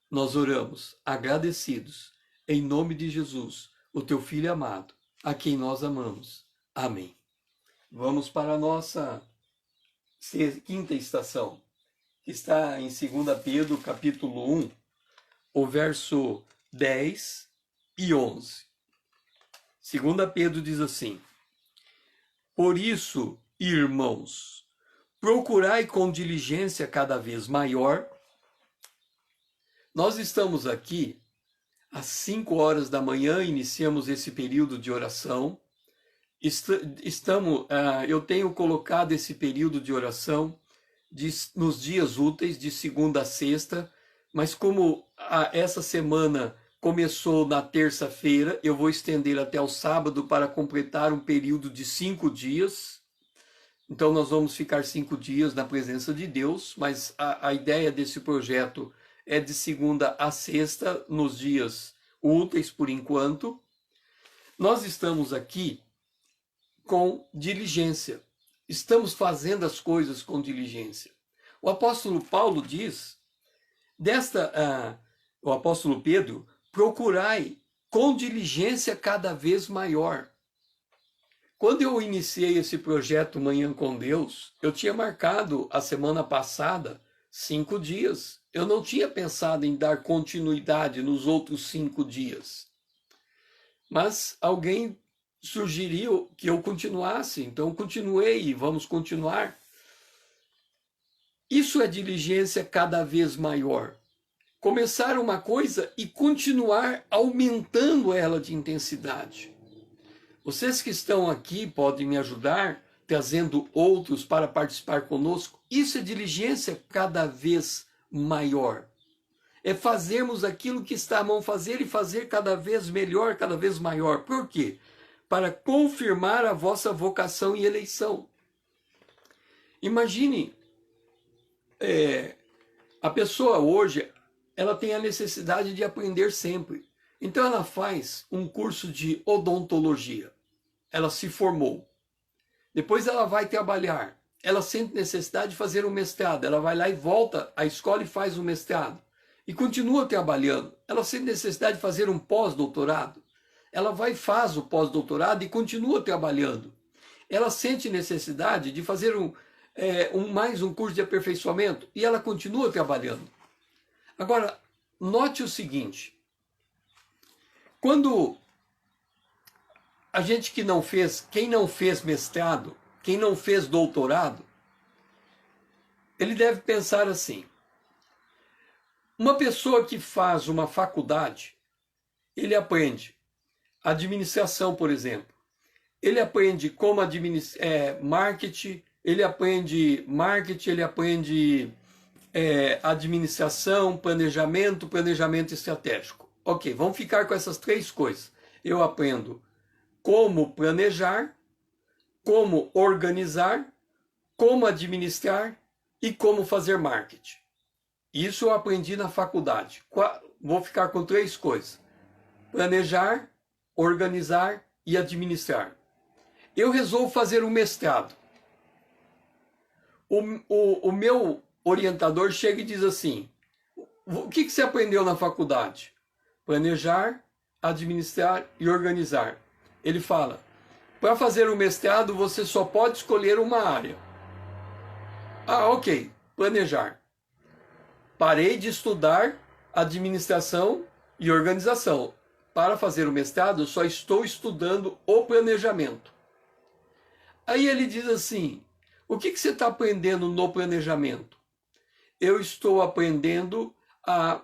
Nós oramos agradecidos, em nome de Jesus, o Teu Filho amado, a quem nós amamos. Amém. Vamos para a nossa quinta estação, que está em 2 Pedro, capítulo 1, o verso 10 e 11. 2 Pedro diz assim: Por isso, irmãos, procurai com diligência cada vez maior. Nós estamos aqui às 5 horas da manhã, iniciamos esse período de oração. Eu tenho colocado esse período de oração nos dias úteis, de segunda a sexta, mas como essa semana começou na terça-feira, eu vou estender até o sábado para completar um período de 5 dias. Então nós vamos ficar 5 dias na presença de Deus, mas a ideia desse projeto é de segunda a sexta, nos dias úteis por enquanto. Nós estamos aqui com diligência. Estamos fazendo as coisas com diligência. O apóstolo Paulo diz, o apóstolo Pedro, procurai com diligência cada vez maior. Quando eu iniciei esse projeto Manhã com Deus, eu tinha marcado a semana passada 5 dias. Eu não tinha pensado em dar continuidade nos outros 5 dias. Mas alguém sugeriu que eu continuasse, então continuei e vamos continuar. Isso é diligência cada vez maior. Começar uma coisa e continuar aumentando ela de intensidade. Vocês que estão aqui podem me ajudar, trazendo outros para participar conosco. Isso é diligência cada vez maior. É fazermos aquilo que está à mão fazer e fazer cada vez melhor, cada vez maior. Por quê? Para confirmar a vossa vocação e eleição. Imagine, a pessoa hoje, ela tem a necessidade de aprender sempre. Então ela faz um curso de odontologia. Ela se formou. Depois ela vai trabalhar. Ela sente necessidade de fazer um mestrado. Ela vai lá e volta à escola e faz um mestrado. E continua trabalhando. Ela sente necessidade de fazer um pós-doutorado. Ela vai e faz o pós-doutorado e continua trabalhando. Ela sente necessidade de fazer mais um curso de aperfeiçoamento e ela continua trabalhando. Agora, note o seguinte. Quando a gente quem não fez mestrado, quem não fez doutorado, ele deve pensar assim. Uma pessoa que faz uma faculdade, ele aprende administração, por exemplo. Ele aprende como marketing, ele aprende administração, planejamento estratégico. Ok, vamos ficar com essas 3 coisas. Eu aprendo como planejar, como organizar, como administrar e como fazer marketing. Isso eu aprendi na faculdade. Vou ficar com 3 coisas: planejar, organizar e administrar. Eu resolvo fazer um mestrado. O meu orientador chega e diz assim: o que você aprendeu na faculdade? Planejar, administrar e organizar. Ele fala: para fazer o mestrado você só pode escolher uma área. Ah, ok, planejar. Parei de estudar administração e organização. Para fazer o mestrado, eu só estou estudando o planejamento. Aí ele diz assim: o que você está aprendendo no planejamento? Eu estou aprendendo a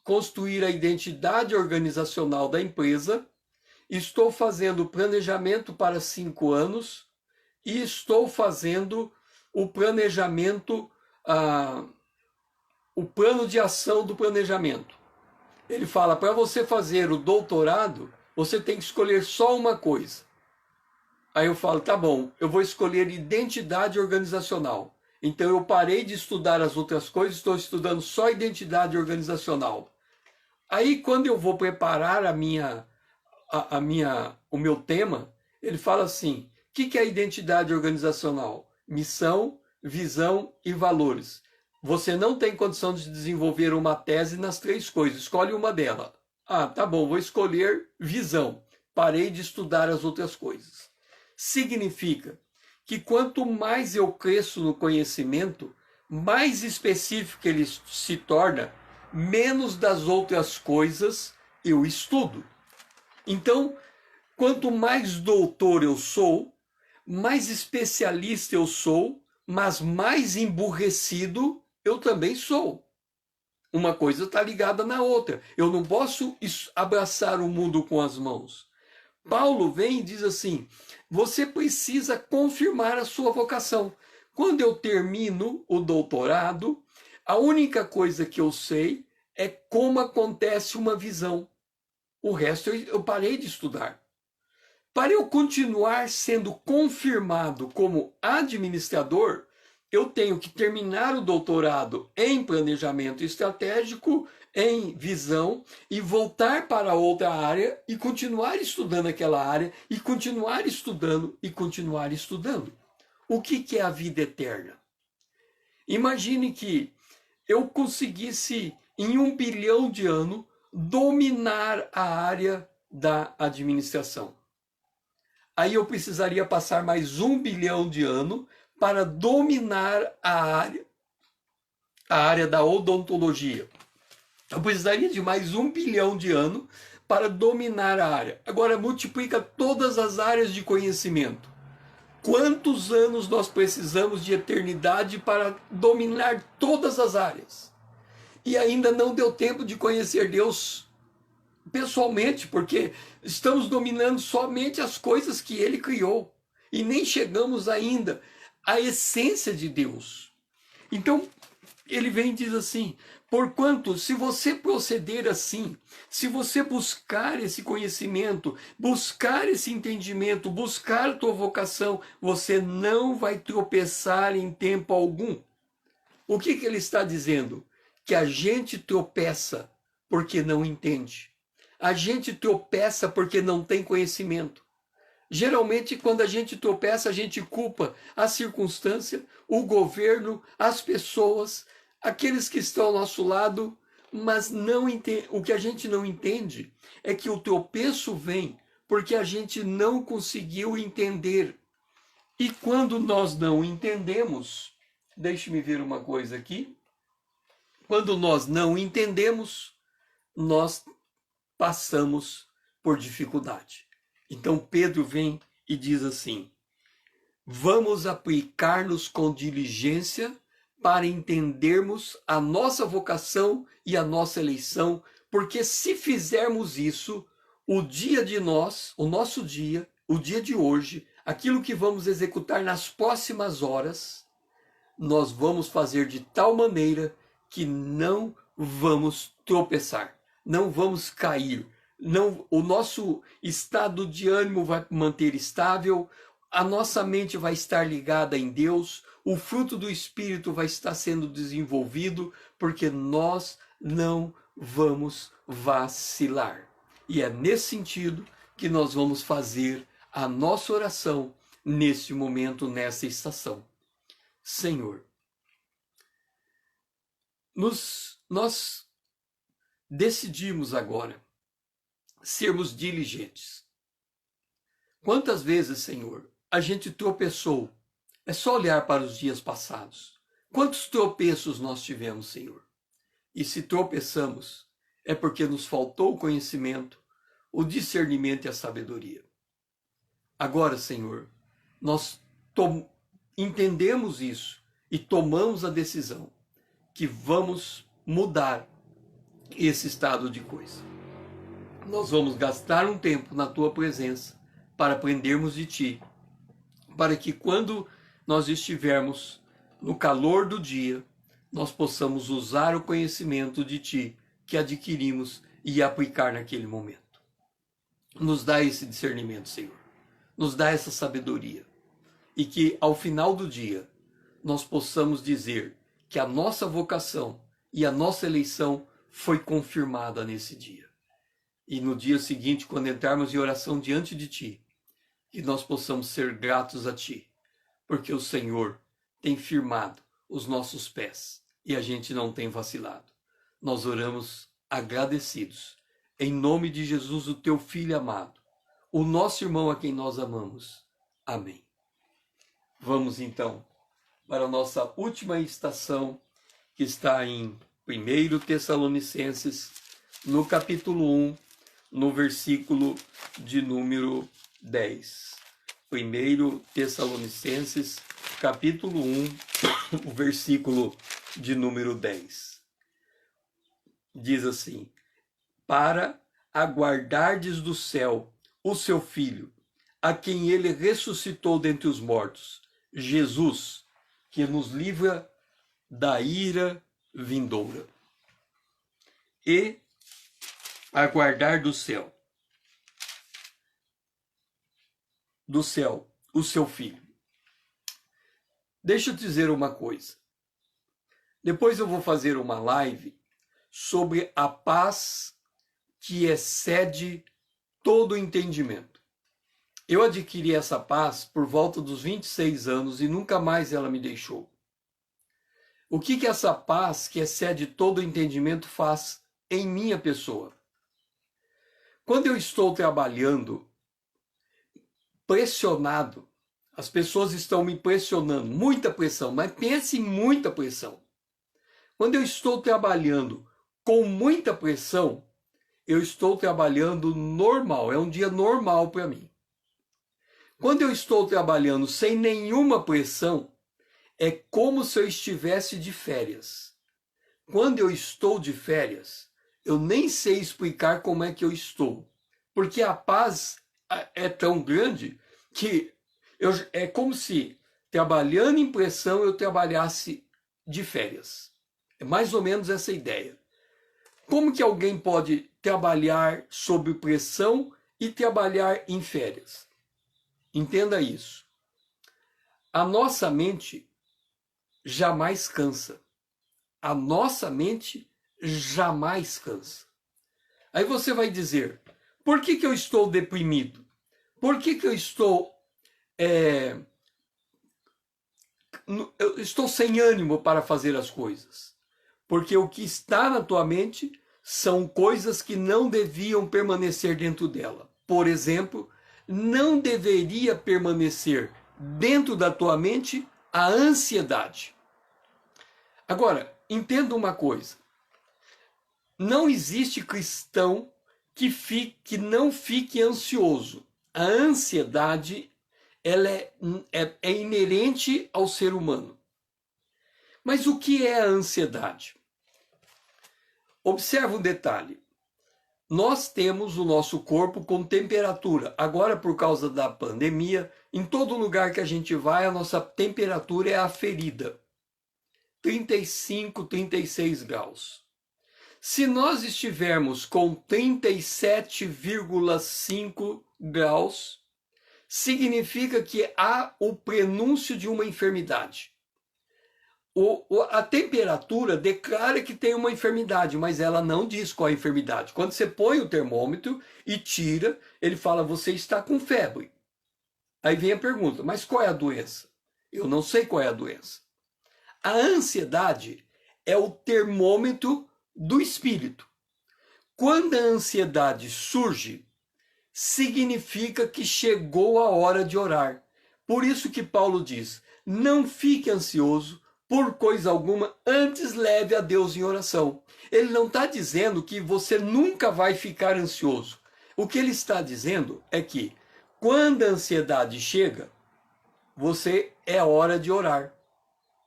construir a identidade organizacional da empresa, estou fazendo planejamento para 5 anos e estou fazendo o planejamento, o plano de ação do planejamento. Ele fala: para você fazer o doutorado, você tem que escolher só uma coisa. Aí eu falo: tá bom, eu vou escolher identidade organizacional. Então eu parei de estudar as outras coisas, estou estudando só identidade organizacional. Aí quando eu vou preparar o meu tema, ele fala assim: o que é identidade organizacional? Missão, visão e valores. Você não tem condição de desenvolver uma tese nas 3 coisas, escolhe uma delas. Ah, tá bom, vou escolher visão. Parei de estudar as outras coisas. Significa que quanto mais eu cresço no conhecimento, mais específico ele se torna, menos das outras coisas eu estudo. Então, quanto mais doutor eu sou, mais especialista eu sou, mas mais emburrecido eu também sou. Uma coisa está ligada na outra. Eu não posso abraçar o mundo com as mãos. Paulo vem e diz assim: você precisa confirmar a sua vocação. Quando eu termino o doutorado, a única coisa que eu sei é como acontece uma visão. O resto eu parei de estudar. Para eu continuar sendo confirmado como administrador, eu tenho que terminar o doutorado em planejamento estratégico, em visão, e voltar para outra área e continuar estudando aquela área, e continuar estudando, e continuar estudando. O que é a vida eterna? Imagine que eu conseguisse, em 1 bilhão de anos, dominar a área da administração. Aí eu precisaria passar mais 1 bilhão de anos para dominar a área da odontologia. Eu precisaria de mais 1 bilhão de anos para dominar a área. Agora multiplica todas as áreas de conhecimento. Quantos anos nós precisamos de eternidade para dominar todas as áreas? E ainda não deu tempo de conhecer Deus pessoalmente, porque estamos dominando somente as coisas que ele criou e nem chegamos ainda à essência de Deus. Então, ele vem e diz assim: porquanto, se você proceder assim, se você buscar esse conhecimento, buscar esse entendimento, buscar a tua vocação, você não vai tropeçar em tempo algum. O que ele está dizendo? Que a gente tropeça porque não entende. A gente tropeça porque não tem conhecimento. Geralmente, quando a gente tropeça, a gente culpa a circunstância, o governo, as pessoas, aqueles que estão ao nosso lado, mas não entende. O que a gente não entende é que o tropeço vem porque a gente não conseguiu entender. E quando nós não entendemos, deixe-me ver uma coisa aqui. Quando nós não entendemos, nós passamos por dificuldade. Então Pedro vem e diz assim: vamos aplicar-nos com diligência para entendermos a nossa vocação e a nossa eleição, porque se fizermos isso, o dia de nós, o nosso dia, o dia de hoje, aquilo que vamos executar nas próximas horas, nós vamos fazer de tal maneira que não vamos tropeçar, não vamos cair, não, o nosso estado de ânimo vai manter estável, a nossa mente vai estar ligada em Deus, o fruto do Espírito vai estar sendo desenvolvido, porque nós não vamos vacilar. E é nesse sentido que nós vamos fazer a nossa oração neste momento, nessa estação. Senhor, nós decidimos agora sermos diligentes. Quantas vezes, Senhor, a gente tropeçou? É só olhar para os dias passados. Quantos tropeços nós tivemos, Senhor? E se tropeçamos, é porque nos faltou o conhecimento, o discernimento e a sabedoria. Agora, Senhor, nós entendemos isso e tomamos a decisão que vamos mudar esse estado de coisa. Nós vamos gastar um tempo na tua presença para aprendermos de ti, para que quando nós estivermos no calor do dia, nós possamos usar o conhecimento de ti que adquirimos e aplicar naquele momento. Nos dá esse discernimento, Senhor. Nos dá essa sabedoria. E que ao final do dia nós possamos dizer que a nossa vocação e a nossa eleição foi confirmada nesse dia. E no dia seguinte, quando entrarmos em oração diante de ti, que nós possamos ser gratos a ti, porque o Senhor tem firmado os nossos pés e a gente não tem vacilado. Nós oramos agradecidos, em nome de Jesus, o teu Filho amado, o nosso irmão a quem nós amamos. Amém. Vamos então para a nossa última estação, que está em 1 Tessalonicenses, no capítulo 1, no versículo de número 10. 1 Tessalonicenses, capítulo 1, o versículo de número 10. Diz assim: para aguardardes do céu o seu Filho, a quem ele ressuscitou dentre os mortos, Jesus, que nos livra da ira vindoura. E aguardar do céu, o seu Filho. Deixa eu te dizer uma coisa. Depois eu vou fazer uma live sobre a paz que excede todo o entendimento. Eu adquiri essa paz por volta dos 26 anos e nunca mais ela me deixou. O que essa paz que excede todo o entendimento faz em minha pessoa? Quando eu estou trabalhando pressionado, as pessoas estão me pressionando, muita pressão, mas pense em muita pressão. Quando eu estou trabalhando com muita pressão, eu estou trabalhando normal, é um dia normal para mim. Quando eu estou trabalhando sem nenhuma pressão, é como se eu estivesse de férias. Quando eu estou de férias, eu nem sei explicar como é que eu estou, porque a paz é tão grande que é como se, trabalhando em pressão, eu trabalhasse de férias. É mais ou menos essa ideia. Como que alguém pode trabalhar sob pressão e trabalhar em férias? Entenda isso. A nossa mente jamais cansa. A nossa mente jamais cansa. Aí você vai dizer, por que eu estou deprimido? Por que eu estou eu estou sem ânimo para fazer as coisas? Porque o que está na tua mente são coisas que não deviam permanecer dentro dela. Por exemplo, não deveria permanecer dentro da tua mente a ansiedade. Agora, entenda uma coisa. Não existe cristão que não fique ansioso. A ansiedade ela é inerente ao ser humano. Mas o que é a ansiedade? Observa um detalhe. Nós temos o nosso corpo com temperatura. Agora, por causa da pandemia, em todo lugar que a gente vai, a nossa temperatura é aferida. 35, 36 graus. Se nós estivermos com 37,5 graus, significa que há o prenúncio de uma enfermidade. A temperatura declara que tem uma enfermidade, mas ela não diz qual é a enfermidade. Quando você põe o termômetro e tira, ele fala, você está com febre. Aí vem a pergunta, mas qual é a doença? Eu não sei qual é a doença. A ansiedade é o termômetro do espírito. Quando a ansiedade surge, significa que chegou a hora de orar. Por isso que Paulo diz, não fique ansioso por coisa alguma, antes leve a Deus em oração. Ele não está dizendo que você nunca vai ficar ansioso. O que ele está dizendo é que, quando a ansiedade chega, é hora de orar.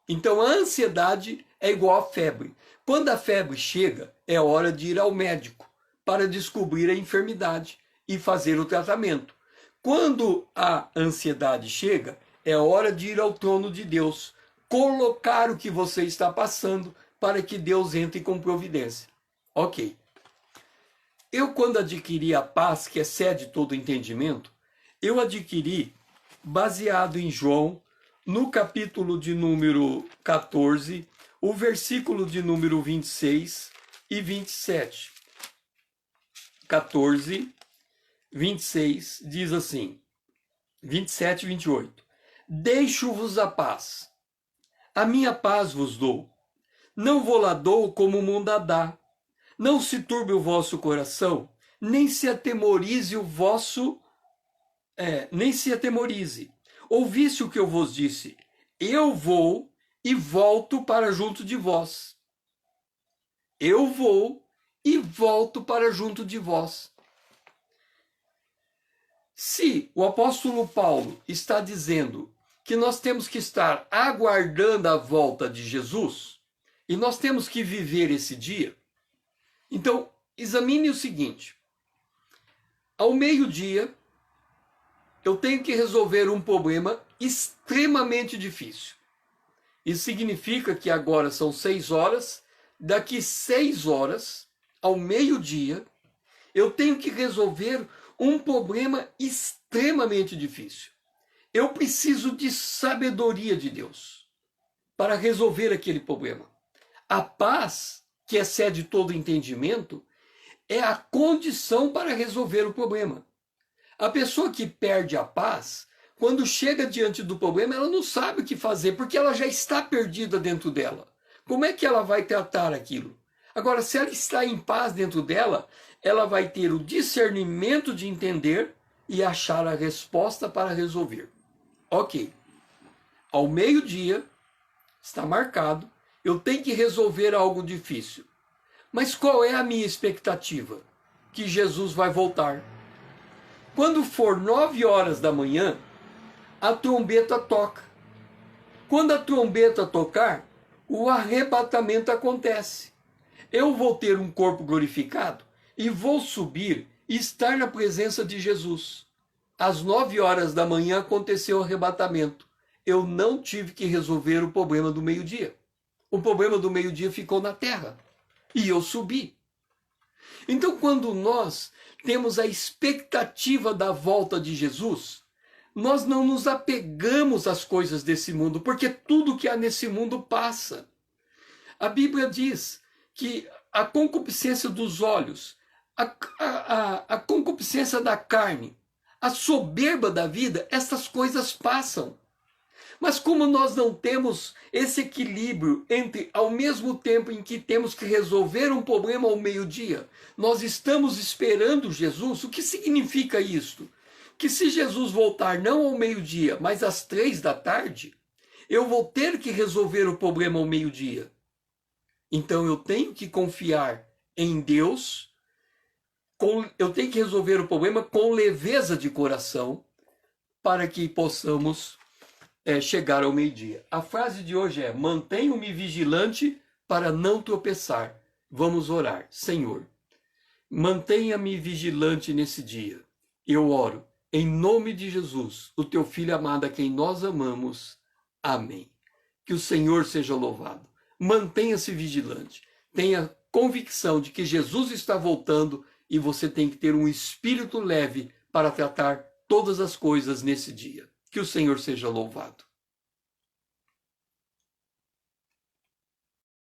Então a ansiedade é igual à febre. Quando a febre chega, é hora de ir ao médico para descobrir a enfermidade e fazer o tratamento. Quando a ansiedade chega, é hora de ir ao trono de Deus, colocar o que você está passando para que Deus entre com providência. Ok. Eu, quando adquiri a paz, que excede todo entendimento, eu adquiri baseado em João, no capítulo de número 14, o versículo de número 26 e 27. 14, 26, diz assim, 27 e 28. Deixo-vos a paz. A minha paz vos dou. Não vou lá dou como o mundo a dá. Não se turbe o vosso coração, nem se atemorize o vosso... nem se atemorize. Ouviste o que eu vos disse? Eu vou e volto para junto de vós. Eu vou e volto para junto de vós. Se o apóstolo Paulo está dizendo que nós temos que estar aguardando a volta de Jesus, e nós temos que viver esse dia, então examine o seguinte: ao meio-dia, eu tenho que resolver um problema extremamente difícil. Isso significa que agora são 6 horas, daqui 6 horas, ao meio-dia, eu tenho que resolver um problema extremamente difícil. Eu preciso de sabedoria de Deus para resolver aquele problema. A paz, que excede todo entendimento, é a condição para resolver o problema. A pessoa que perde a paz, quando chega diante do problema, ela não sabe o que fazer, porque ela já está perdida dentro dela. Como é que ela vai tratar aquilo? Agora, se ela está em paz dentro dela, ela vai ter o discernimento de entender e achar a resposta para resolver. Ok. Ao meio-dia, está marcado, eu tenho que resolver algo difícil. Mas qual é a minha expectativa? Que Jesus vai voltar. Quando for 9 horas da manhã, a trombeta toca. Quando a trombeta tocar, o arrebatamento acontece. Eu vou ter um corpo glorificado e vou subir e estar na presença de Jesus. Às 9 horas da manhã aconteceu o arrebatamento. Eu não tive que resolver o problema do meio-dia. O problema do meio-dia ficou na terra. E eu subi. Então, quando nós temos a expectativa da volta de Jesus, nós não nos apegamos às coisas desse mundo, porque tudo que há nesse mundo passa. A Bíblia diz que a concupiscência dos olhos, a concupiscência da carne, a soberba da vida, essas coisas passam. Mas como nós não temos esse equilíbrio entre, ao mesmo tempo em que temos que resolver um problema ao meio-dia, nós estamos esperando Jesus, o que significa isto? Que se Jesus voltar não ao meio-dia, mas às 3 da tarde, eu vou ter que resolver o problema ao meio-dia. Então eu tenho que confiar em Deus, eu tenho que resolver o problema com leveza de coração, para que possamos chegar ao meio-dia. A frase de hoje é: mantenho-me vigilante para não tropeçar. Vamos orar. Senhor, mantenha-me vigilante nesse dia. Eu oro em nome de Jesus, o teu Filho amado, a quem nós amamos. Amém. Que o Senhor seja louvado. Mantenha-se vigilante. Tenha convicção de que Jesus está voltando e você tem que ter um espírito leve para tratar todas as coisas nesse dia. Que o Senhor seja louvado.